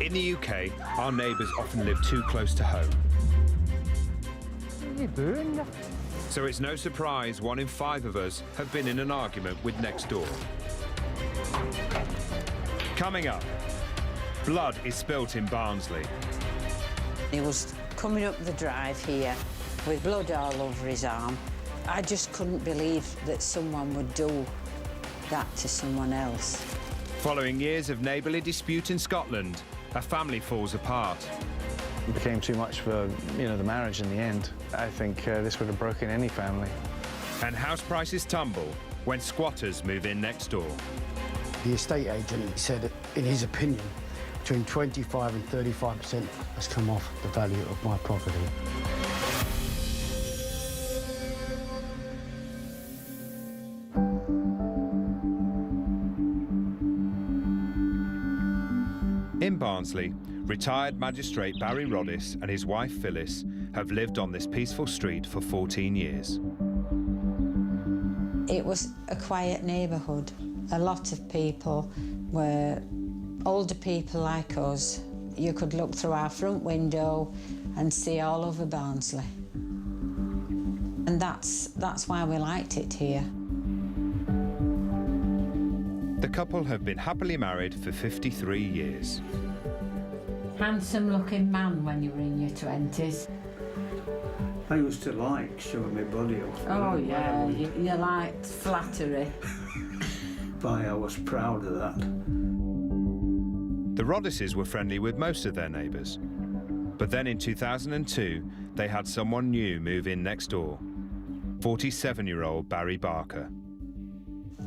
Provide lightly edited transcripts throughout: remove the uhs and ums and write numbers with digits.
In the UK, our neighbours often live too close to home. So it's no surprise 1 in 5 of us have been in an argument with next door. Coming up, blood is spilt in Barnsley. He was coming up the drive here with blood all over his arm. I just couldn't believe that someone would do that to someone else. Following years of neighbourly dispute in Scotland, a family falls apart. It became too much for, the marriage in the end. I think this would have broken any family. And house prices tumble when squatters move in next door. The estate agent said, in his opinion, between 25 and 35% has come off the value of my property. In Barnsley, retired magistrate Barry Roddis and his wife Phyllis have lived on this peaceful street for 14 years. It was a quiet neighbourhood. A lot of people were older people like us. You could look through our front window and see all over Barnsley. And that's why we liked it here. The couple have been happily married for 53 years. Handsome-looking man when you were in your 20s. I used to like showing my body off. Oh, yeah, you liked flattery. But I was proud of that. The Roddises were friendly with most of their neighbours. But then in 2002, they had someone new move in next door. 47-year-old Barry Barker.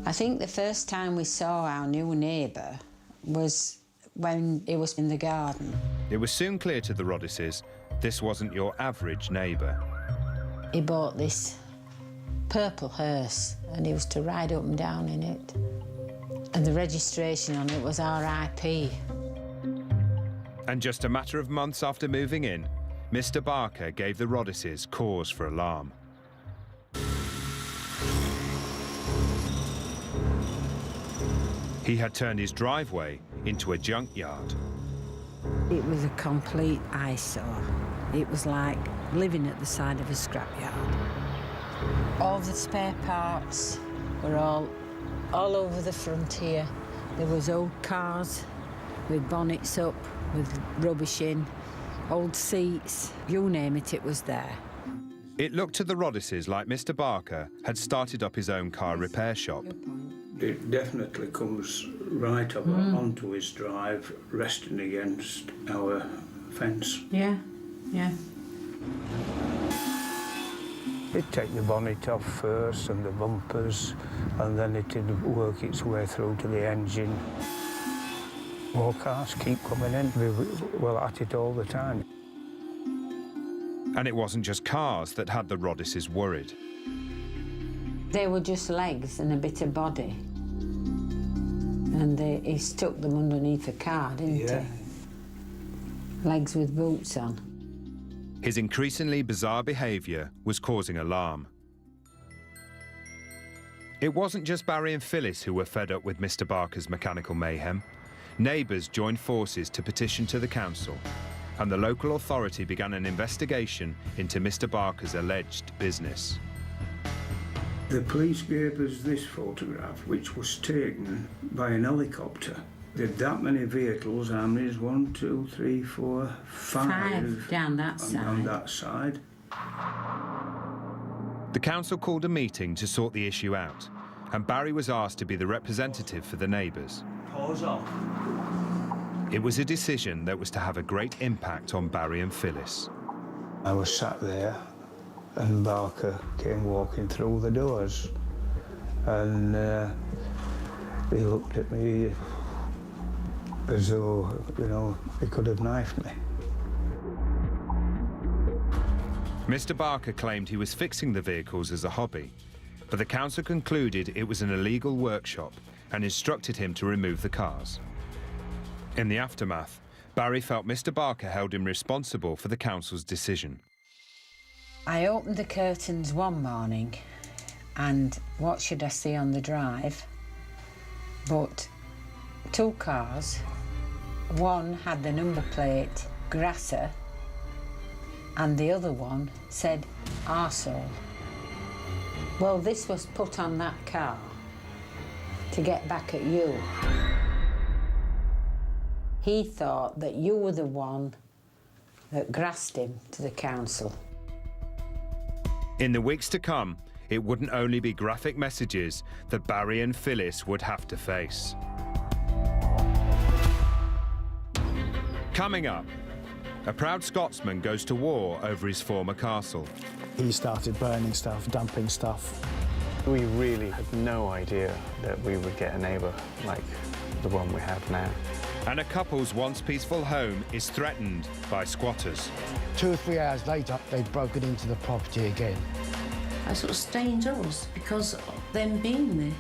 I think the first time we saw our new neighbour was when he was in the garden. It was soon clear to the Roddises this wasn't your average neighbour. He bought this purple hearse and he was to ride up and down in it. And the registration on it was RIP. And just a matter of months after moving in, Mr. Barker gave the Roddises cause for alarm. He had turned his driveway into a junkyard. It was a complete eyesore. It was like living at the side of a scrapyard. All the spare parts were all over the front here. There was old cars with bonnets up, with rubbish in, old seats, you name it, it was there. It looked to the Roddises like Mr. Barker had started up his own car repair shop. It definitely comes right up onto his drive, resting against our fence. Yeah, yeah. It'd take the bonnet off first and the bumpers, and then it'd work its way through to the engine. More cars keep coming in. We were at it all the time. And it wasn't just cars that had the Roddises worried. They were just legs and a bit of body. And he stuck them underneath a car, didn't he? Legs with boots on. His increasingly bizarre behaviour was causing alarm. It wasn't just Barry and Phyllis who were fed up with Mr. Barker's mechanical mayhem. Neighbours joined forces to petition to the council, and the local authority began an investigation into Mr. Barker's alleged business. The police gave us this photograph, which was taken by an helicopter. There are that many vehicles, how many is 1, 2, 3, 4, 5 down that side. On that side. The council called a meeting to sort the issue out, and Barry was asked to be the representative for the neighbours. Pause off. It was a decision that was to have a great impact on Barry and Phyllis. I was sat there, and Barker came walking through the doors, and he looked at me as though, he could have knifed me. Mr. Barker claimed he was fixing the vehicles as a hobby, but the council concluded it was an illegal workshop and instructed him to remove the cars. In the aftermath, Barry felt Mr. Barker held him responsible for the council's decision. I opened the curtains one morning and what should I see on the drive but 2 cars One had the number plate Grasser and the other one said arsehole. Well, this was put on that car to get back at you. He thought that you were the one that grassed him to the council. In the weeks to come, it wouldn't only be graphic messages that Barry and Phyllis would have to face. Coming up, a proud Scotsman goes to war over his former castle. He started burning stuff, dumping stuff. We really had no idea that we would get a neighbour like the one we have now. And a couple's once peaceful home is threatened by squatters. 2 or 3 hours later, they'd broken into the property again. I sort of stay indoors because of them being there.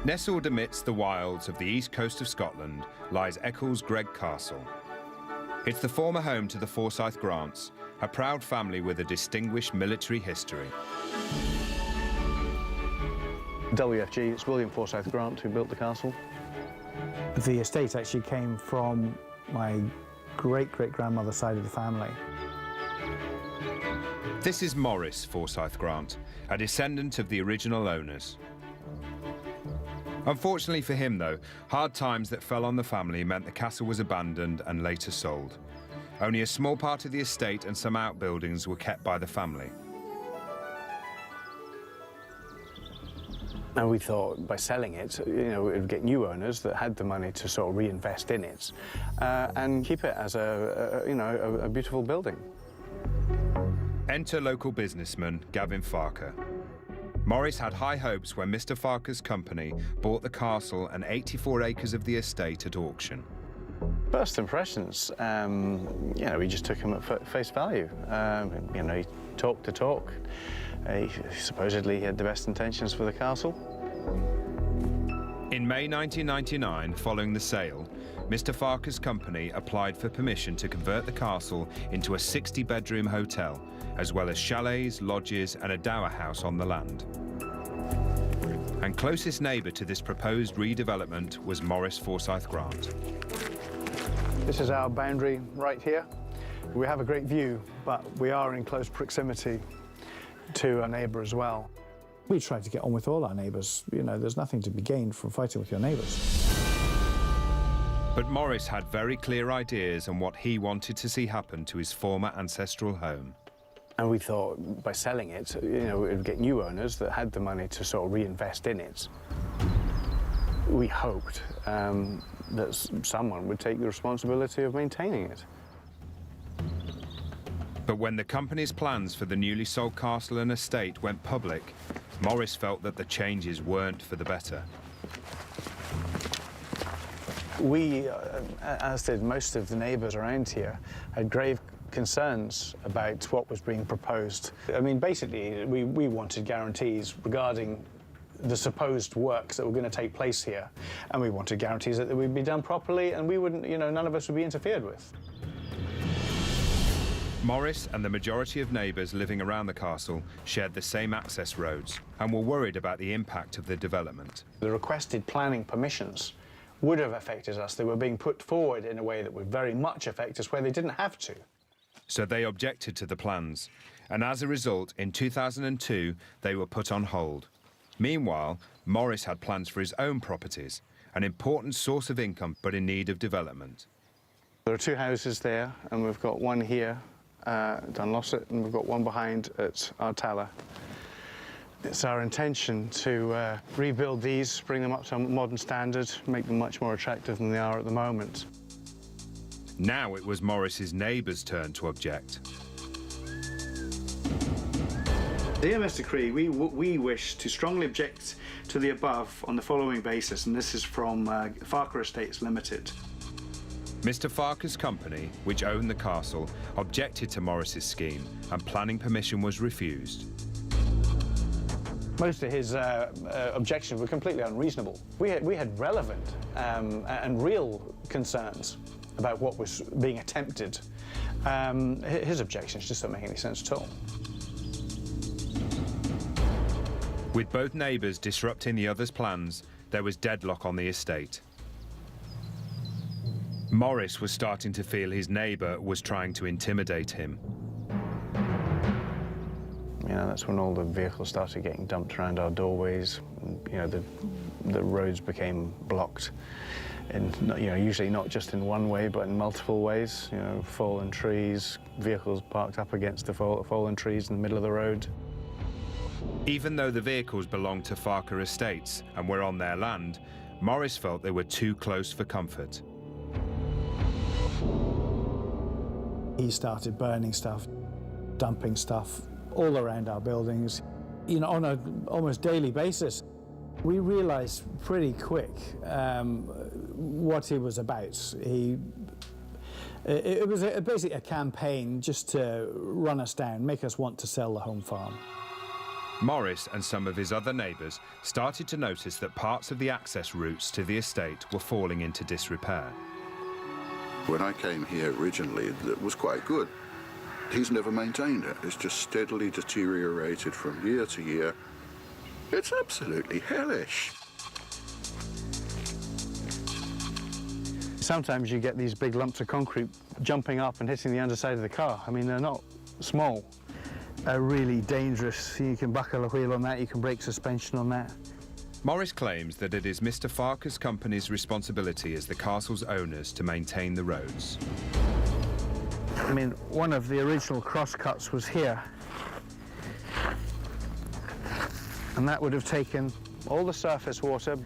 Nestled amidst the wilds of the east coast of Scotland lies Eccles-Gregg Castle. It's the former home to the Forsyth Grants, a proud family with a distinguished military history. WFG, it's William Forsyth Grant who built the castle. The estate actually came from my great-great-grandmother's side of the family. This is Maurice Forsyth Grant, a descendant of the original owners. Unfortunately for him, though, hard times that fell on the family meant the castle was abandoned and later sold. Only a small part of the estate and some outbuildings were kept by the family. And we thought by selling it, it would get new owners that had the money to sort of reinvest in it and keep it as a beautiful building. Enter local businessman Gavin Farker. Maurice had high hopes when Mr. Farker's company bought the castle and 84 acres of the estate at auction. First impressions, we just took him at face value. He talked the talk. He supposedly had the best intentions for the castle. In May 1999, following the sale, Mr. Farker's company applied for permission to convert the castle into a 60-bedroom hotel, as well as chalets, lodges and a dower house on the land. And closest neighbour to this proposed redevelopment was Maurice Forsyth Grant. This is our boundary right here. We have a great view, but we are in close proximity to our neighbour as well. We try to get on with all our neighbours. There's nothing to be gained from fighting with your neighbours. But Maurice had very clear ideas on what he wanted to see happen to his former ancestral home. And we thought by selling it, it would get new owners that had the money to sort of reinvest in it. We hoped that someone would take the responsibility of maintaining it. But when the company's plans for the newly sold castle and estate went public, Maurice felt that the changes weren't for the better. We, as did most of the neighbours around here, had grave concerns about what was being proposed. I mean, basically, we wanted guarantees regarding the supposed works that were going to take place here, and we wanted guarantees that they would be done properly and we wouldn't, none of us would be interfered with. Maurice and the majority of neighbours living around the castle shared the same access roads and were worried about the impact of the development. The requested planning permissions would have affected us. They were being put forward in a way that would very much affect us where they didn't have to. So they objected to the plans, and as a result, in 2002, they were put on hold. Meanwhile, Maurice had plans for his own properties, an important source of income but in need of development. There are 2 houses there, and we've got one here, Dunlosset, and we've got one behind at Ardtala. It's our intention to rebuild these, bring them up to a modern standard, make them much more attractive than they are at the moment. Now it was Maurice's neighbours' turn to object. Dear Mr. Cree, we wish to strongly object to the above on the following basis, and this is from Farker Estates Limited. Mr. Farker's company, which owned the castle, objected to Maurice's scheme and planning permission was refused. Most of his objections were completely unreasonable. We had relevant and real concerns about what was being attempted. His objections just don't make any sense at all. With both neighbours disrupting the other's plans, there was deadlock on the estate. Morris was starting to feel his neighbour was trying to intimidate him. You know, that's when all the vehicles started getting dumped around our doorways. You know, the roads became blocked, and you know, usually not just in one way, but in multiple ways. You know, fallen trees, vehicles parked up against the fallen trees in the middle of the road. Even though the vehicles belonged to Farker Estates and were on their land, Morris felt they were too close for comfort. He started burning stuff, dumping stuff all around our buildings, you know, on an almost daily basis. We realized pretty quick what he was about. It was basically a campaign just to run us down, make us want to sell the home farm. Morris and some of his other neighbours started to notice that parts of the access routes to the estate were falling into disrepair. When I came here originally, it was quite good. He's never maintained it. It's just steadily deteriorated from year to year. It's absolutely hellish. Sometimes you get these big lumps of concrete jumping up and hitting the underside of the car. I mean, they're not small. They're really dangerous. You can buckle a wheel on that, you can break suspension on that. Morris claims that it is Mr. Farker's company's responsibility as the castle's owners to maintain the roads. I mean, one of the original crosscuts was here. And that would have taken all the surface water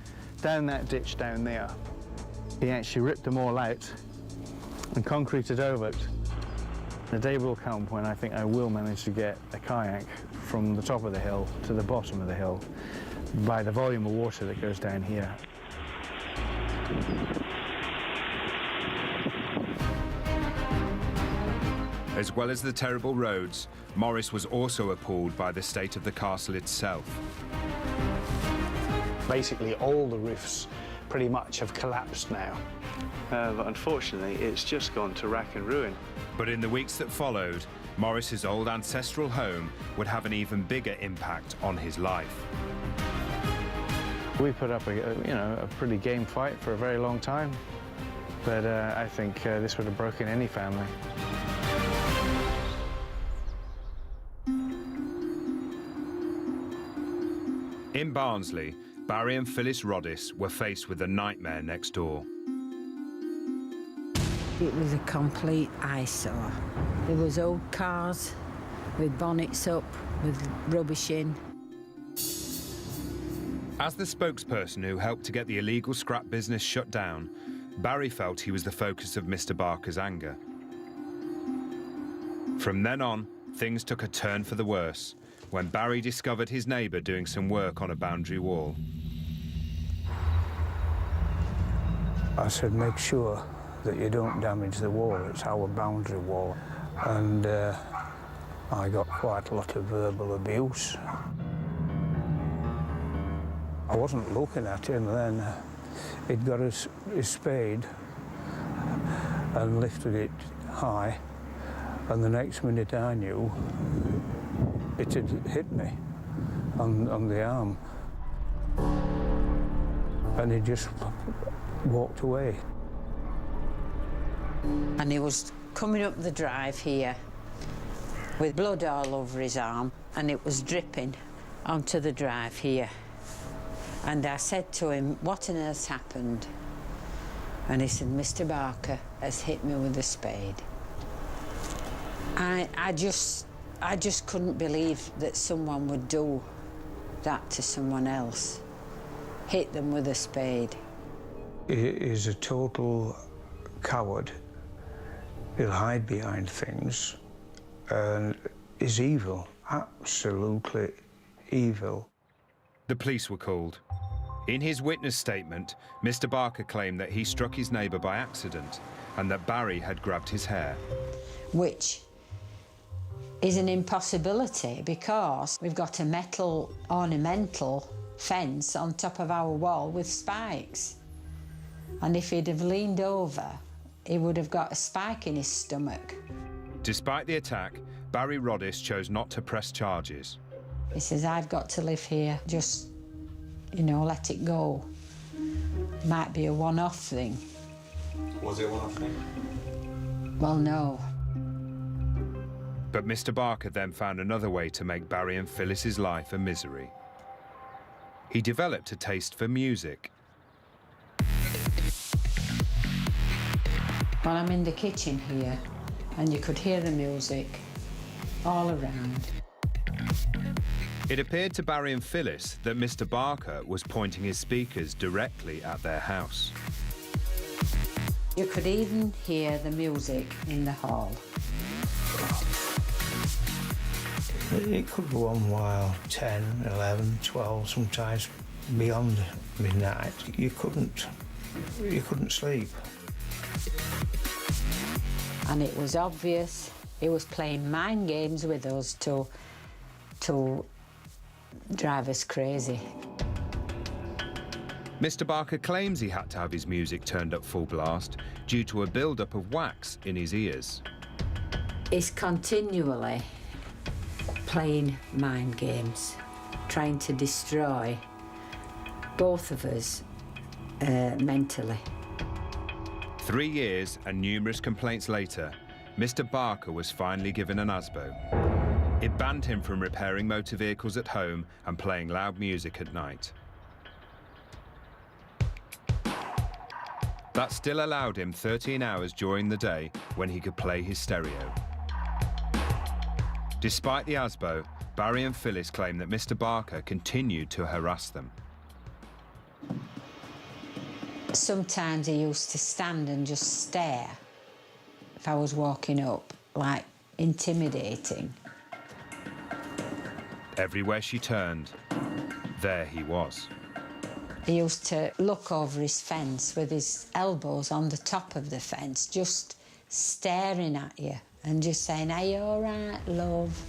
down that ditch down there. He actually ripped them all out and concreted over it. The day will come when I think I will manage to get a kayak from the top of the hill to the bottom of the hill by the volume of water that goes down here. As well as the terrible roads, Morris was also appalled by the state of the castle itself. Basically, all the roofs pretty much have collapsed now. But unfortunately, it's just gone to rack and ruin. But in the weeks that followed, Morris's old ancestral home would have an even bigger impact on his life. We put up a pretty game fight for a very long time, but I think this would have broken any family. In Barnsley, Barry and Phyllis Roddis were faced with a nightmare next door. It was a complete eyesore. There was old cars with bonnets up, with rubbish in. As the spokesperson who helped to get the illegal scrap business shut down, Barry felt he was the focus of Mr. Barker's anger. From then on, things took a turn for the worse when Barry discovered his neighbour doing some work on a boundary wall. I said, make sure that you don't damage the wall. It's our boundary wall. And I got quite a lot of verbal abuse. I wasn't looking at him then. He'd got his spade and lifted it high, and the next minute I knew it had hit me on the arm. And he just walked away. And he was coming up the drive here with blood all over his arm, and it was dripping onto the drive here. And I said to him, what on earth happened? And he said, Mr. Barker has hit me with a spade. I just couldn't believe that someone would do that to someone else, hit them with a spade. He is a total coward. He'll hide behind things and is evil, absolutely evil. The police were called. In his witness statement, Mr. Barker claimed that he struck his neighbour by accident and that Barry had grabbed his hair. Which is an impossibility because we've got a metal ornamental fence on top of our wall with spikes. And if he'd have leaned over, he would have got a spike in his stomach. Despite the attack, Barry Roddis chose not to press charges. He says, I've got to live here, just, you know, let it go. Might be a one-off thing. Was it a one-off thing? Well, no. But Mr. Barker then found another way to make Barry and Phyllis's life a misery. He developed a taste for music. Well, I'm in the kitchen here, and you could hear the music all around. It appeared to Barry and Phyllis that Mr. Barker was pointing his speakers directly at their house. You could even hear the music in the hall. It could go on while 10, 11, 12, sometimes beyond midnight. You couldn't sleep. And it was obvious he was playing mind games with us to drive us crazy. Mr. Barker claims he had to have his music turned up full blast due to a build-up of wax in his ears. He's continually playing mind games, trying to destroy both of us mentally. 3 years and numerous complaints later, Mr. Barker was finally given an ASBO. It banned him from repairing motor vehicles at home and playing loud music at night. That still allowed him 13 hours during the day when he could play his stereo. Despite the ASBO, Barry and Phyllis claim that Mr. Barker continued to harass them. Sometimes he used to stand and just stare if I was walking up, like intimidating. Everywhere she turned, there he was. He used to look over his fence with his elbows on the top of the fence, just staring at you and just saying, "Are you all right, love?"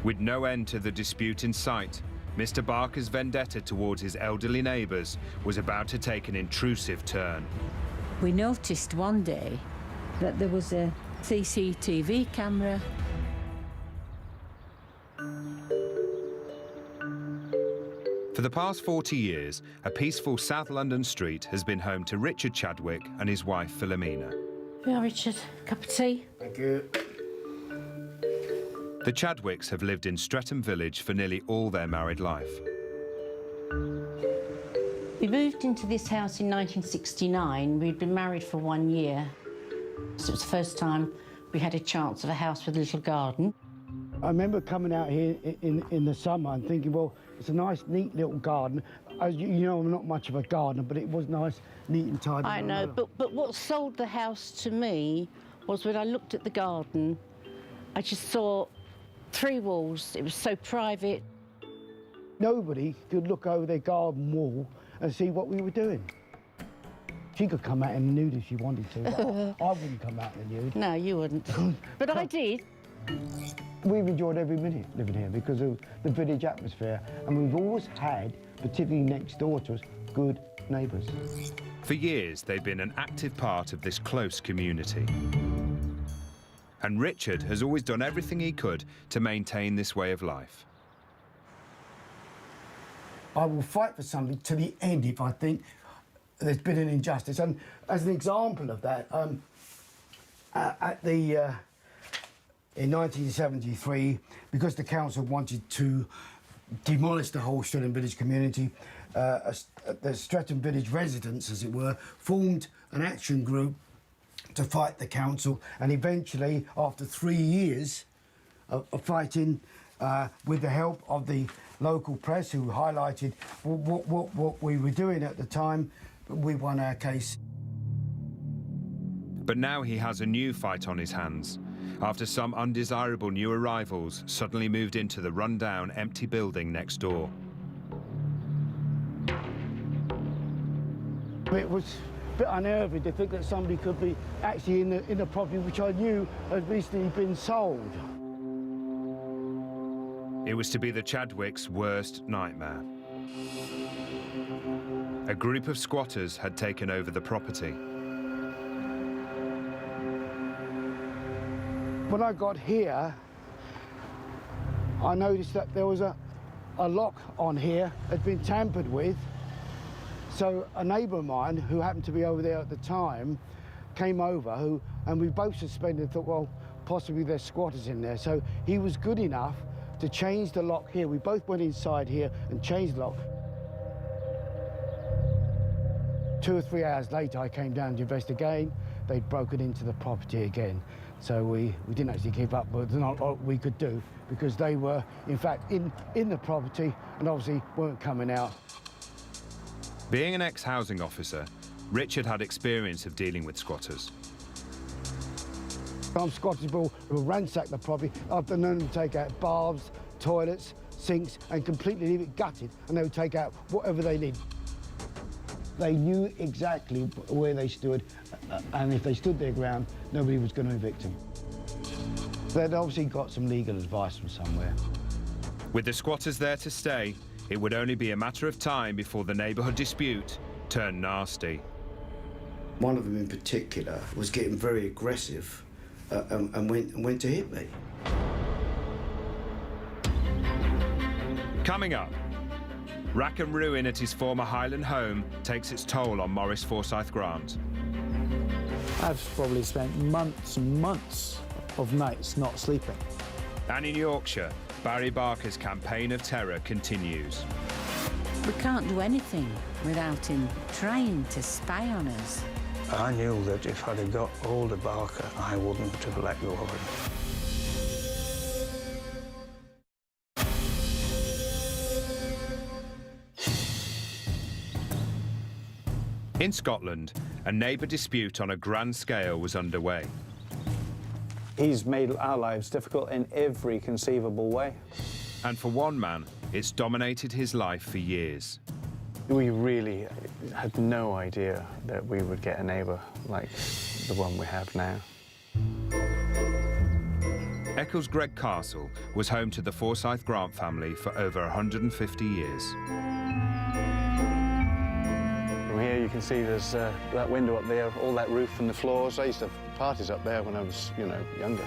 With no end to the dispute in sight, Mr. Barker's vendetta towards his elderly neighbours was about to take an intrusive turn. We noticed one day that there was a CCTV camera. For the past 40 years, a peaceful South London street has been home to Richard Chadwick and his wife Philomena. Yeah, Richard, cup of tea? Thank you. The Chadwicks have lived in Streatham Village for nearly all their married life. We moved into this house in 1969. We'd been married for 1 year. So it was the first time we had a chance of a house with a little garden. I remember coming out here in the summer and thinking, well, it's a nice, neat little garden. As you know, I'm not much of a gardener, but it was nice, neat and tidy. I know, but what sold the house to me was when I looked at the garden, I just saw 3 walls. It was so private. Nobody could look over their garden wall and see what we were doing. She could come out in the nude if she wanted to, but I wouldn't come out in the nude. No, you wouldn't. But I did. We've enjoyed every minute living here because of the village atmosphere, and we've always had, particularly next door to us, good neighbours. For years, they've been an active part of this close community. And Richard has always done everything he could to maintain this way of life. I will fight for something to the end if I think there's been an injustice. And as an example of that, in 1973, because the council wanted to demolish the whole Streatham Village community, the Streatham Village residents, as it were, formed an action group to fight the council, and eventually, after 3 years of fighting, with the help of the local press, who highlighted what we were doing at the time, we won our case. But now he has a new fight on his hands, after some undesirable new arrivals suddenly moved into the run-down, empty building next door. It was a bit unnerving to think that somebody could be actually in the property which I knew had recently been sold. It was to be the Chadwicks' worst nightmare. A group of squatters had taken over the property. When I got here, I noticed that there was a a lock on here had been tampered with. So a neighbour of mine, who happened to be over there at the time, came over, and we both suspended, thought, well, possibly there's squatters in there. So he was good enough to change the lock here. We both went inside here and changed the lock. 2 or 3 hours later, I came down to investigate. They'd broken into the property again. So we didn't actually keep up, but there's not a lot we could do because they were, in fact, in the property and obviously weren't coming out. Being an ex-housing officer, Richard had experience of dealing with squatters. Some squatters will ransack the property. I've known them to take out baths, toilets, sinks, and completely leave it gutted, and they would take out whatever they need. They knew exactly where they stood, and if they stood their ground, nobody was going to evict them. They'd obviously got some legal advice from somewhere. With the squatters there to stay, it would only be a matter of time before the neighbourhood dispute turned nasty. One of them in particular was getting very aggressive and went to hit me. Coming up, rack and ruin at his former Highland home takes its toll on Maurice Forsyth Grant. I've probably spent months and months of nights not sleeping. And in Yorkshire, Barry Barker's campaign of terror continues. We can't do anything without him trying to spy on us. I knew that if I'd have got hold of Barker, I wouldn't have let go of him. In Scotland, a neighbour dispute on a grand scale was underway. He's made our lives difficult in every conceivable way. And for one man, it's dominated his life for years. We really had no idea that we would get a neighbour like the one we have now. Ecclesgreg Castle was home to the Forsyth Grant family for over 150 years. From here you can see there's that window up there, all that roof and the floors. I used to have parties up there when I was, younger.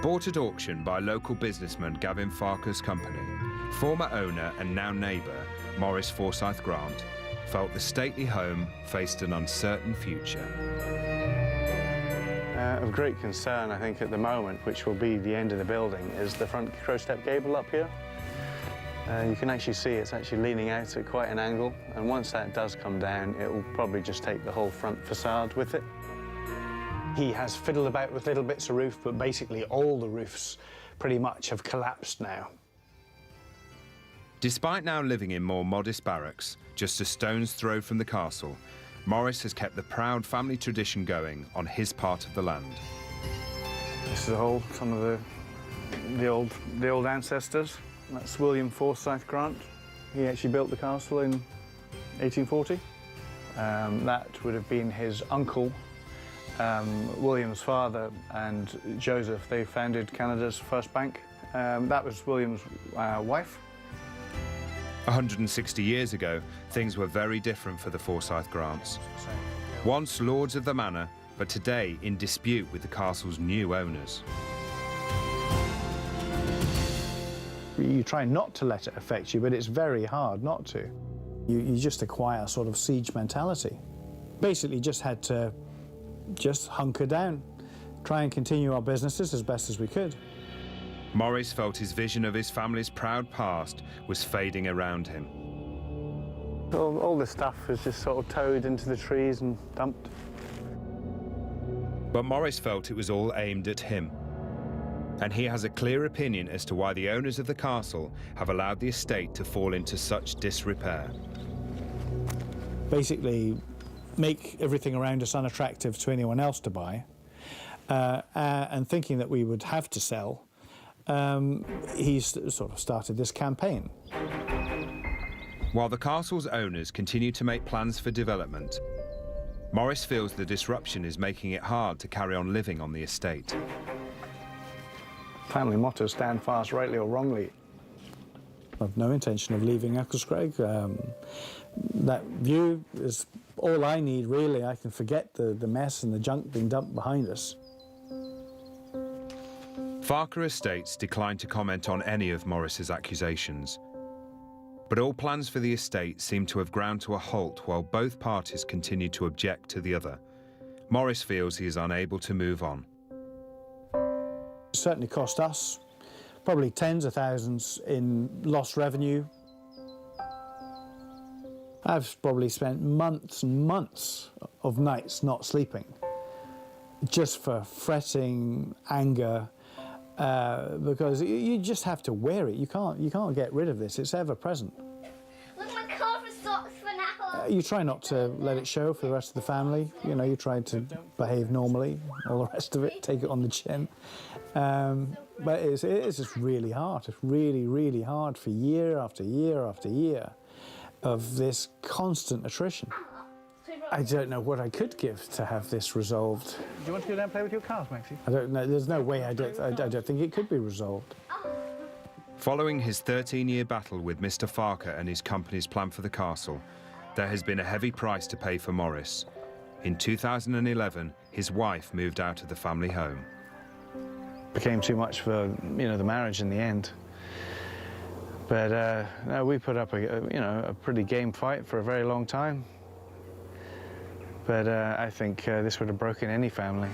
Bought at auction by local businessman Gavin Farker's company, former owner and now neighbour Maurice Forsyth Grant felt the stately home faced an uncertain future. Of great concern, I think, at the moment, which will be the end of the building, is the front crow step gable up here. You can actually see it's actually leaning out at quite an angle, and once that does come down, it will probably just take the whole front facade with it. He has fiddled about with little bits of roof, but basically all the roofs pretty much have collapsed now. Despite now living in more modest barracks, just a stone's throw from the castle, Maurice has kept the proud family tradition going on his part of the land. This is some of the old ancestors. That's William Forsyth Grant. He actually built the castle in 1840. That would have been his uncle, William's father, and Joseph. They founded Canada's first bank. That was William's wife. 160 years ago, things were very different for the Forsyth Grants. Once lords of the manor, but today in dispute with the castle's new owners. You try not to let it affect you, but it's very hard not to. You just acquire a sort of siege mentality. Basically just had to hunker down, try and continue our businesses as best as we could. Maurice felt his vision of his family's proud past was fading around him. All this stuff was just sort of towed into the trees and dumped. But Maurice felt it was all aimed at him. And he has a clear opinion as to why the owners of the castle have allowed the estate to fall into such disrepair. Basically, make everything around us unattractive to anyone else to buy, and thinking that we would have to sell, he's sort of started this campaign. While the castle's owners continue to make plans for development, Maurice feels the disruption is making it hard to carry on living on the estate. Family motto, stand fast, rightly or wrongly. I've no intention of leaving Ecclesgreg. That view is all I need, really. I can forget the mess and the junk being dumped behind us. Farker Estates declined to comment on any of Morris's accusations. But all plans for the estate seemed to have ground to a halt while both parties continued to object to the other. Morris feels he is unable to move on. It certainly cost us probably tens of thousands in lost revenue. I've probably spent months and months of nights not sleeping, just for fretting, anger, because you just have to wear it. You can't get rid of this. It's ever present. Look, my car for socks for now. You try not to let it show for the rest of the family. You know, you try to behave normally, all the rest of it, take it on the chin. But it's just really hard. It's really, really hard for year after year after year of this constant attrition. I don't know what I could give to have this resolved. Do you want to go down and play with your cars, Maxie? I don't know. There's no way. I don't think it could be resolved. Following his 13-year battle with Mr. Farker and his company's plan for the castle, there has been a heavy price to pay for Morris. In 2011, his wife moved out of the family home. Became too much for the marriage in the end. But no, we put up a pretty game fight for a very long time. But I think this would have broken any family.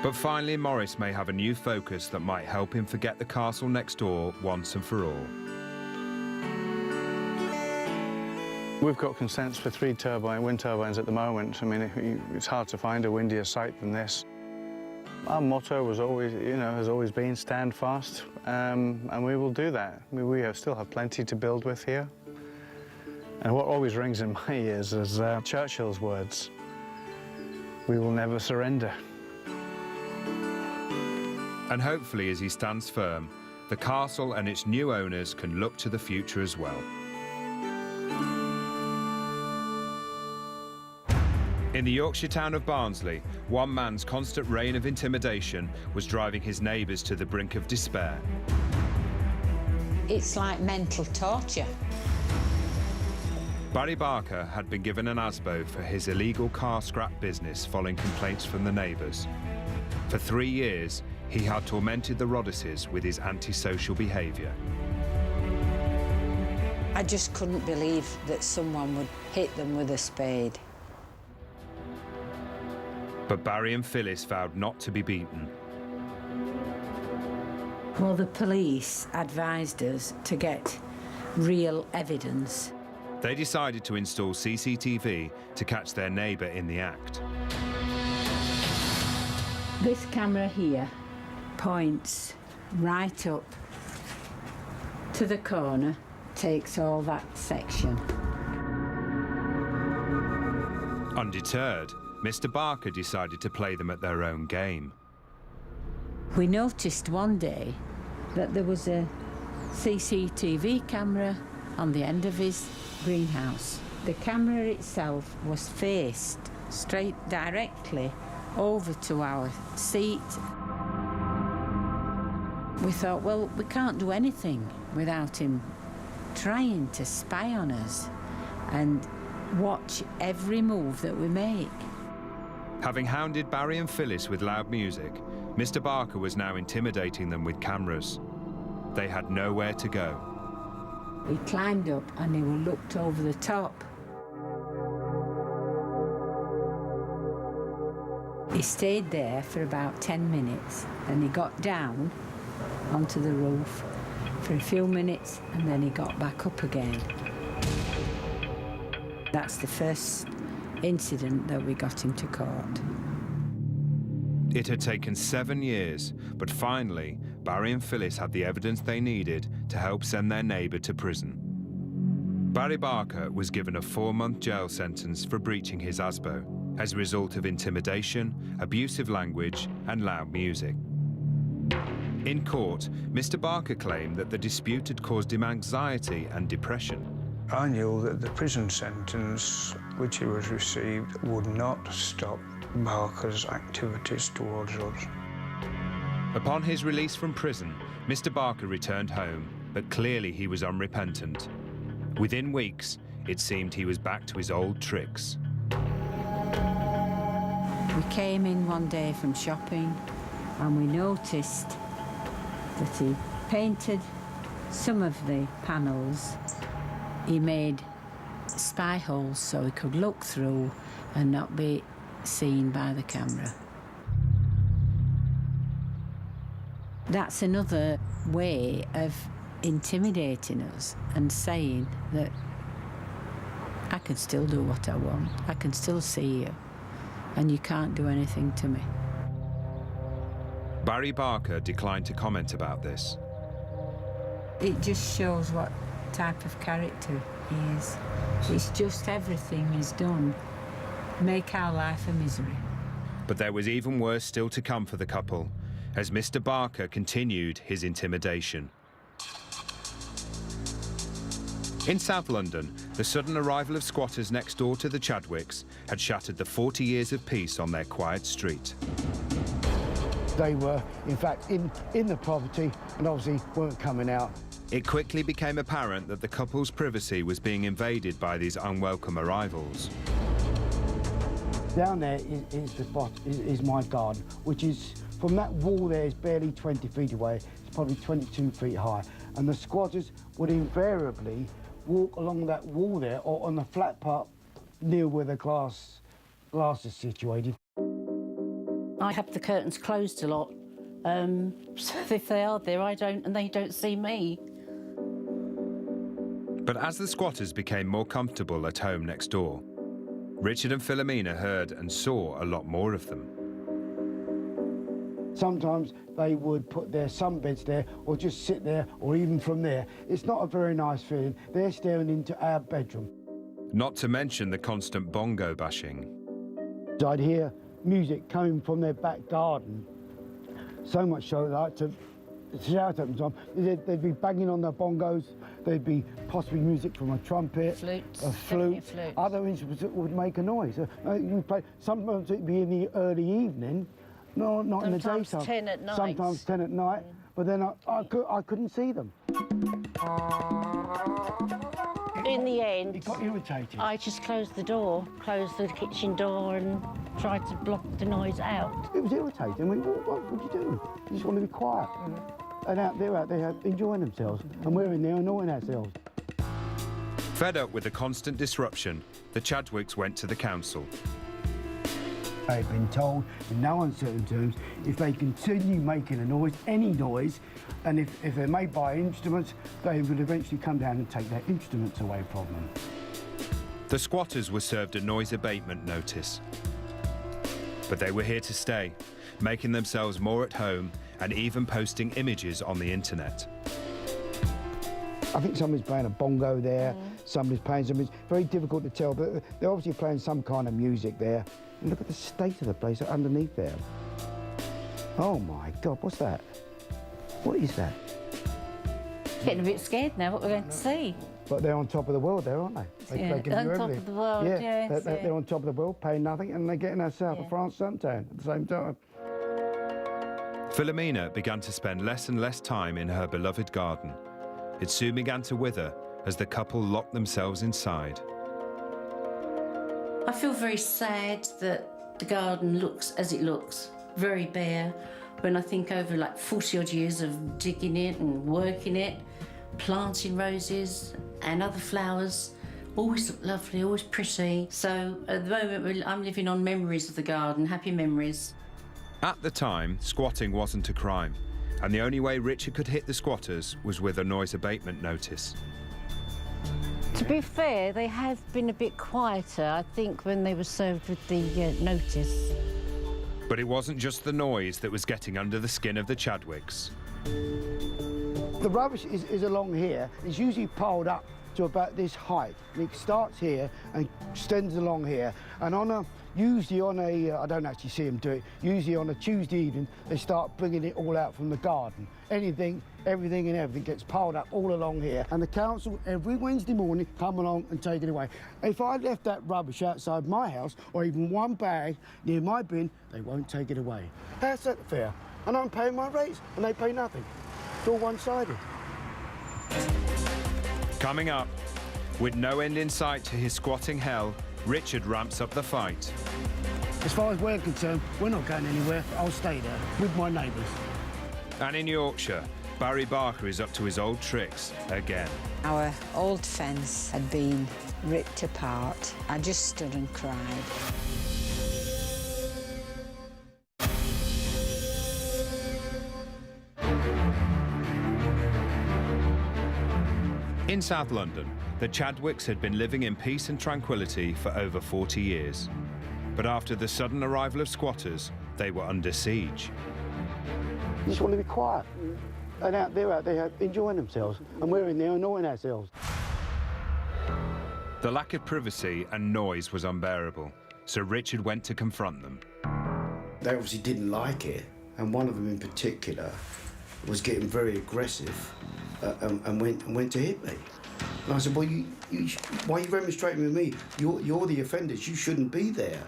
But finally, Morris may have a new focus that might help him forget the castle next door once and for all. We've got consents for 3 wind turbines at the moment. I mean, it's hard to find a windier site than this. Our motto was always, has always been stand fast, and we will do that. We still have plenty to build with here. And what always rings in my ears is Churchill's words: "We will never surrender." And hopefully, as he stands firm, the castle and its new owners can look to the future as well. In the Yorkshire town of Barnsley, one man's constant reign of intimidation was driving his neighbours to the brink of despair. It's like mental torture. Barry Barker had been given an ASBO for his illegal car scrap business following complaints from the neighbours. For 3 years, he had tormented the Rodices with his antisocial behaviour. I just couldn't believe that someone would hit them with a spade. But Barry and Phyllis vowed not to be beaten. Well, the police advised us to get real evidence. They decided to install CCTV to catch their neighbour in the act. This camera here points right up to the corner, takes all that section. Undeterred, Mr. Barker decided to play them at their own game. We noticed one day that there was a CCTV camera on the end of his greenhouse. The camera itself was faced straight directly over to our seat. We thought, well, we can't do anything without him trying to spy on us and watch every move that we make. Having hounded Barry and Phyllis with loud music, Mr. Barker was now intimidating them with cameras. They had nowhere to go. He climbed up and he looked over the top. He stayed there for about 10 minutes, then he got down onto the roof for a few minutes and then he got back up again. That's the first incident that we got him to court. It had taken 7 years, but finally, Barry and Phyllis had the evidence they needed to help send their neighbour to prison. Barry Barker was given a 4-month jail sentence for breaching his ASBO as a result of intimidation, abusive language, and loud music. In court, Mr. Barker claimed that the dispute had caused him anxiety and depression. I knew that the prison sentence which he was received would not stop Barker's activities towards us. Upon his release from prison, Mr. Barker returned home, but clearly he was unrepentant. Within weeks, it seemed he was back to his old tricks. We came in one day from shopping And we noticed that he painted some of the panels. He made spy holes so he could look through and not be seen by the camera. That's another way of intimidating us and saying that I can still do what I want, I can still see you, and you can't do anything to me. Barry Barker declined to comment about this. It just shows what type of character he is. It's just everything is done. Make our life a misery. But there was even worse still to come for the couple, as Mr. Barker continued his intimidation. In South London, the sudden arrival of squatters next door to the Chadwicks had shattered the 40 years of peace on their quiet street. They were, in fact, in the property and obviously weren't coming out. It quickly became apparent that the couple's privacy was being invaded by these unwelcome arrivals. Down there is my garden, which is, from that wall there, is barely 20 feet away. It's probably 22 feet high. And the squatters would invariably walk along that wall there or on the flat part near where the glass is situated. I have the curtains closed a lot, so if they are there, and they don't see me. But as the squatters became more comfortable at home next door, Richard and Philomena heard and saw a lot more of them. Sometimes they would put their sunbeds there or just sit there, or even from there. It's not a very nice feeling. They're staring into our bedroom. Not to mention the constant bongo bashing. I'd hear music coming from their back garden, so much so that I had to shout at them. They'd be banging on their bongos, there'd be possibly music from a trumpet, a flute, other instruments that would make a noise. Sometimes it'd be in the early evening, not in the daytime. Sometimes 10 at night. Sometimes 10 at night, but then I couldn't see them. In the end, It got irritated. I just closed the kitchen door and tried to block the noise out. It was irritating. I mean, what would you do? You just want to be quiet. And out there enjoying themselves, and we're in there annoying ourselves. Fed up with the constant disruption, the Chadwicks went to the council. They've been told, in no uncertain terms, if they continue making a noise, any noise, and if they're made by instruments, they would eventually come down and take their instruments away from them. The squatters were served a noise abatement notice. But they were here to stay, making themselves more at home and even posting images on the internet. I think somebody's playing a bongo there, somebody's playing something. It's very difficult to tell, but they're obviously playing some kind of music there. And look at the state of the place underneath there. Oh my God, what's that? What is that? Getting a bit scared now what we're going to see. But they're on top of the world there, aren't they? They can on do top everything. of the world, yes. They're on top of the world, paying nothing, and they're getting our south of France suntan at the same time. Philomena began to spend less and less time in her beloved garden. It soon began to wither as the couple locked themselves inside. I feel very sad that the garden looks as it looks, very bare, when I think over like 40 odd years of digging it and working it, planting roses and other flowers, always look lovely, always pretty. So at the moment I'm living on memories of the garden, happy memories. At the time, squatting wasn't a crime, and the only way Richard could hit the squatters was with a noise abatement notice. To be fair, they have been a bit quieter, I think, when they were served with the notice. But it wasn't just the noise that was getting under the skin of the Chadwicks. The rubbish is along here. It's usually piled up to about this height. It starts here and extends along here. And usually on a, I don't actually see them do it, usually on a Tuesday evening, they start bringing it all out from the garden. Everything gets piled up all along here. And the council, every Wednesday morning, come along and take it away. If I left that rubbish outside my house, or even one bag near my bin, they won't take it away. How's that fair? And I'm paying my rates, and they pay nothing. It's all one-sided. Coming up, with no end in sight to his squatting hell, Richard ramps up the fight. As far as we're concerned, we're not going anywhere. I'll stay there with my neighbours. And in Yorkshire, Barry Barker is up to his old tricks again. Our old fence had been ripped apart. I just stood and cried. In South London, the Chadwicks had been living in peace and tranquility for over 40 years. But after the sudden arrival of squatters, they were under siege. You just want to be quiet. And they're out there enjoying themselves, and we're in there annoying ourselves. The lack of privacy and noise was unbearable, so Richard went to confront them. They obviously didn't like it, and one of them in particular was getting very aggressive and went to hit me. And I said, well, why are you remonstrating with me? You're the offenders, you shouldn't be there.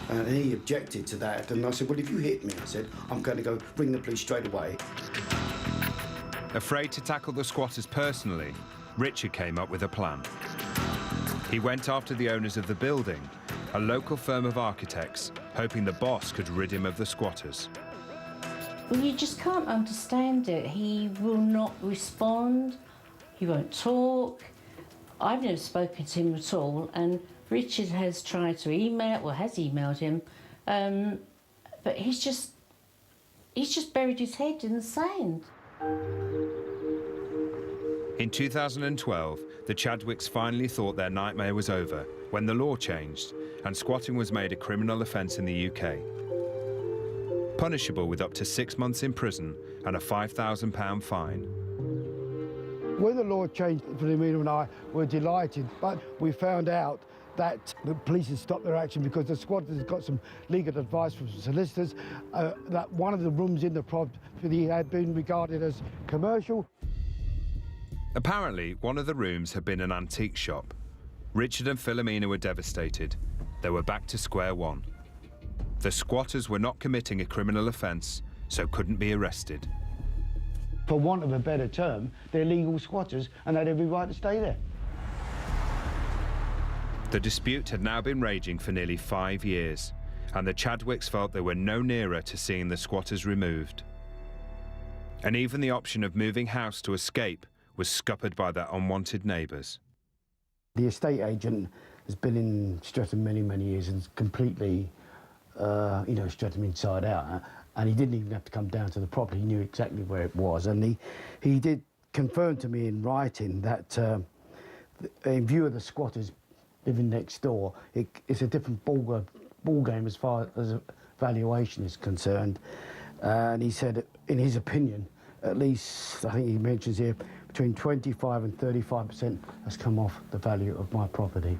And he objected to that, and I said, well, if you hit me, I said, I'm going to go ring the police straight away. Afraid to tackle the squatters personally, Richard came up with a plan. He went after the owners of the building, a local firm of architects, hoping the boss could rid him of the squatters. Well, you just can't understand it. He will not respond, he won't talk. I've never spoken to him at all, and Richard has tried to email, or has emailed him, but he's just buried his head in the sand. In 2012, the Chadwicks finally thought their nightmare was over when the law changed and squatting was made a criminal offence in the UK. Punishable with up to 6 months in prison and a £5,000 fine. When the law changed, Philomena and I were delighted, but we found out that the police had stopped their action because the squatters had got some legal advice from solicitors that one of the rooms in the property had been regarded as commercial. Apparently, one of the rooms had been an antique shop. Richard and Philomena were devastated. They were back to square one. The squatters were not committing a criminal offence, so couldn't be arrested. For want of a better term, they're legal squatters and they had every right to stay there. The dispute had now been raging for nearly 5 years, and the Chadwicks felt they were no nearer to seeing the squatters removed. And even the option of moving house to escape was scuppered by their unwanted neighbours. The estate agent has been in Streatham many, many years and completely, Streatham inside out. And he didn't even have to come down to the property. He knew exactly where it was. And he did confirm to me in writing that in view of the squatters living next door, it's a different ball game as far as valuation is concerned. And he said, in his opinion, at least, I think he mentions here, between 25 and 35% has come off the value of my property.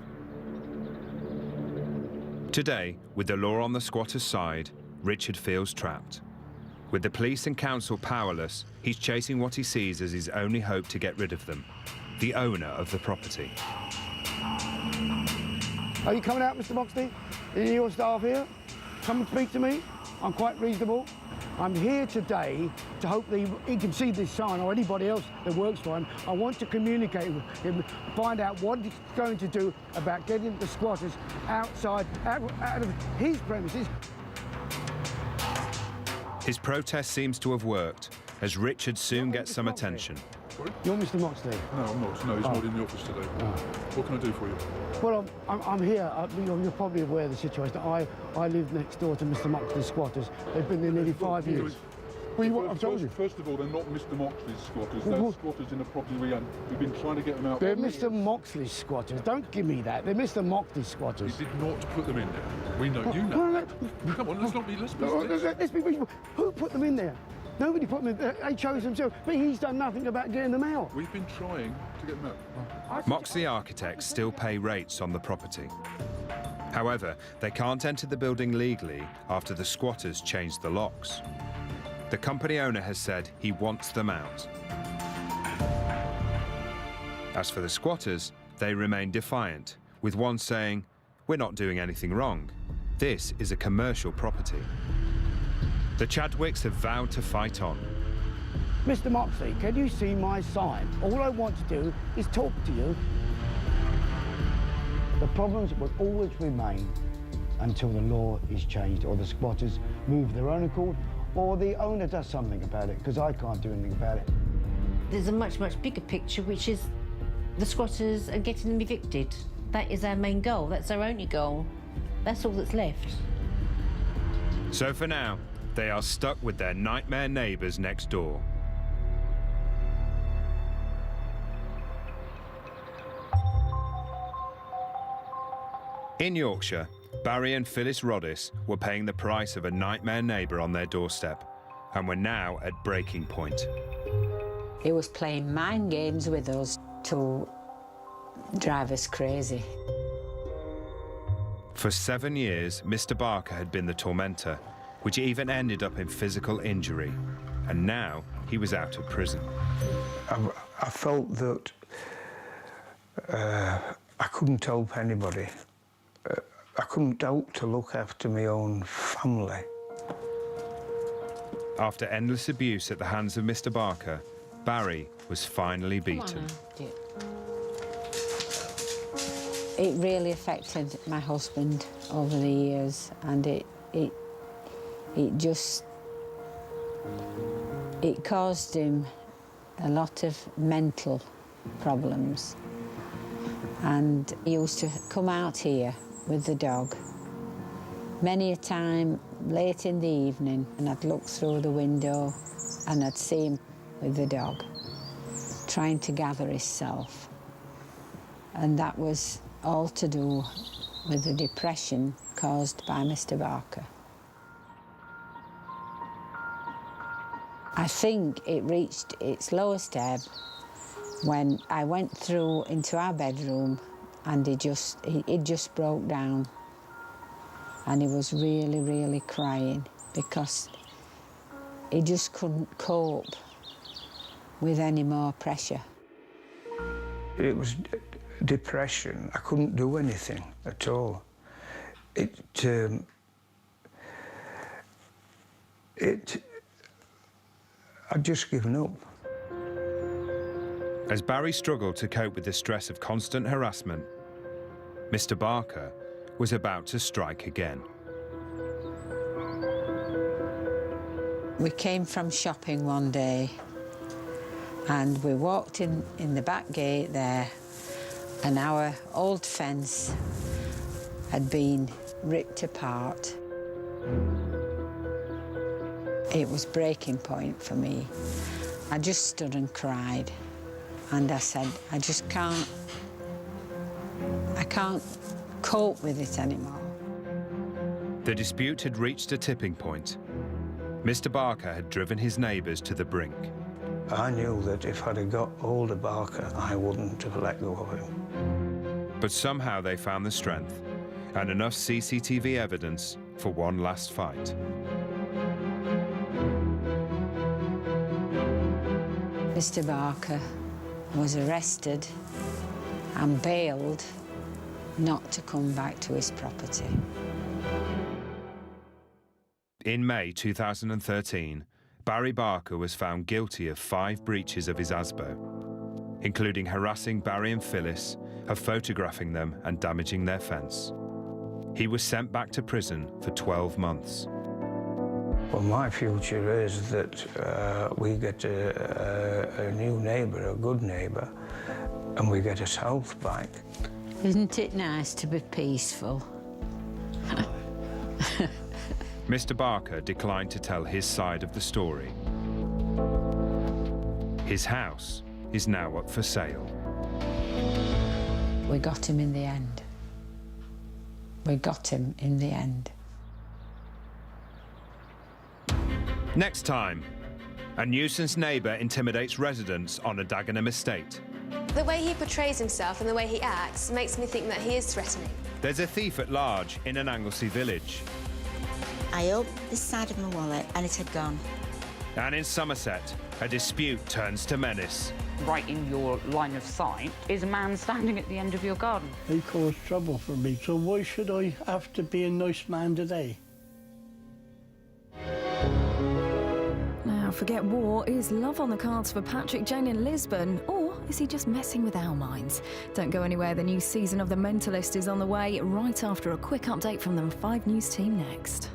Today, with the law on the squatters' side, Richard feels trapped. With the police and council powerless, he's chasing what he sees as his only hope to get rid of them, the owner of the property. Are you coming out, Mr. Moxley? Are your staff here? Come and speak to me. I'm quite reasonable. I'm here today to hope that he can see this sign, or anybody else that works for him. I want to communicate with him, find out what he's going to do about getting the squatters outside, out of his premises. His protest seems to have worked, as Richard soon gets some attention. Sorry? You're Mr. Moxley? No, I'm not. No, he's not in the office today. What can I do for you? Well, I'm here. You're probably aware of the situation. I live next door to Mr. Moxley's squatters. They've been there nearly 5 years. I've told you. First of all, they're not Mr. Moxley's squatters. They're squatters in a property we've been trying to get them out. They're Mr. Moxley's squatters. Don't give me that. They're Mr. Moxley's squatters. You did not put them in there. We know. You know. Come on, let's not be... Let's be reasonable. Who put them in there? Nobody put them in there. They chose themselves. But he's done nothing about getting them out. We've been trying to get them out. Moxley architects still pay rates on the property. However, they can't enter the building legally after the squatters changed the locks. The company owner has said he wants them out. As for the squatters, they remain defiant, with one saying, "We're not doing anything wrong. This is a commercial property." The Chadwicks have vowed to fight on. Mr. Moxley, can you see my sign? All I want to do is talk to you. The problems will always remain, until the law is changed or the squatters move their own accord or the owner does something about it, because I can't do anything about it. There's a much, much bigger picture, which is the squatters are getting them evicted. That is our main goal. That's our only goal. That's all that's left. So for now, they are stuck with their nightmare neighbours next door. In Yorkshire, Barry and Phyllis Roddis were paying the price of a nightmare neighbour on their doorstep and were now at breaking point. He was playing mind games with us to drive us crazy. For 7 years, Mr. Barker had been the tormentor, which even ended up in physical injury. And now he was out of prison. I felt that I couldn't help anybody. I couldn't help to look after my own family. After endless abuse at the hands of Mr. Barker, Barry was finally beaten. It really affected my husband over the years, and it caused him a lot of mental problems. And he used to come out here with the dog many a time late in the evening, and I'd look through the window and I'd see him with the dog trying to gather himself. And that was all to do with the depression caused by Mr. Barker. I think it reached its lowest ebb when I went through into our bedroom, and he just broke down, and he was really, really crying because he just couldn't cope with any more pressure. It was depression. I couldn't do anything at all. I'd just given up. As Barry struggled to cope with the stress of constant harassment, Mr. Barker was about to strike again. We came from shopping one day, and we walked in the back gate there, and our old fence had been ripped apart. It was breaking point for me. I just stood and cried, and I said, I can't cope with it anymore. The dispute had reached a tipping point. Mr. Barker had driven his neighbours to the brink. I knew that if I'd have got hold of Barker, I wouldn't have let go of him. But somehow they found the strength and enough CCTV evidence for one last fight. Mr. Barker was arrested and bailed not to come back to his property. In May 2013, Barry Barker was found guilty of 5 breaches of his ASBO, including harassing Barry and Phyllis, of photographing them and damaging their fence. He was sent back to prison for 12 months. Well, my future is that we get a new neighbour, a good neighbour, and we get his health back. Isn't it nice to be peaceful? Mr. Barker declined to tell his side of the story. His house is now up for sale. We got him in the end. We got him in the end. Next time, a nuisance neighbour intimidates residents on a Dagenham estate. The way he portrays himself and the way he acts makes me think that he is threatening. There's a thief at large in an Anglesey village. I opened this side of my wallet and it had gone. And in Somerset, a dispute turns to menace. Right in your line of sight is a man standing at the end of your garden. He caused trouble for me, so why should I have to be a nice man today? Now, forget war. Is love on the cards for Patrick, Jane in Lisbon? Or is he just messing with our minds? Don't go anywhere, the new season of The Mentalist is on the way right after a quick update from the 5 News team next.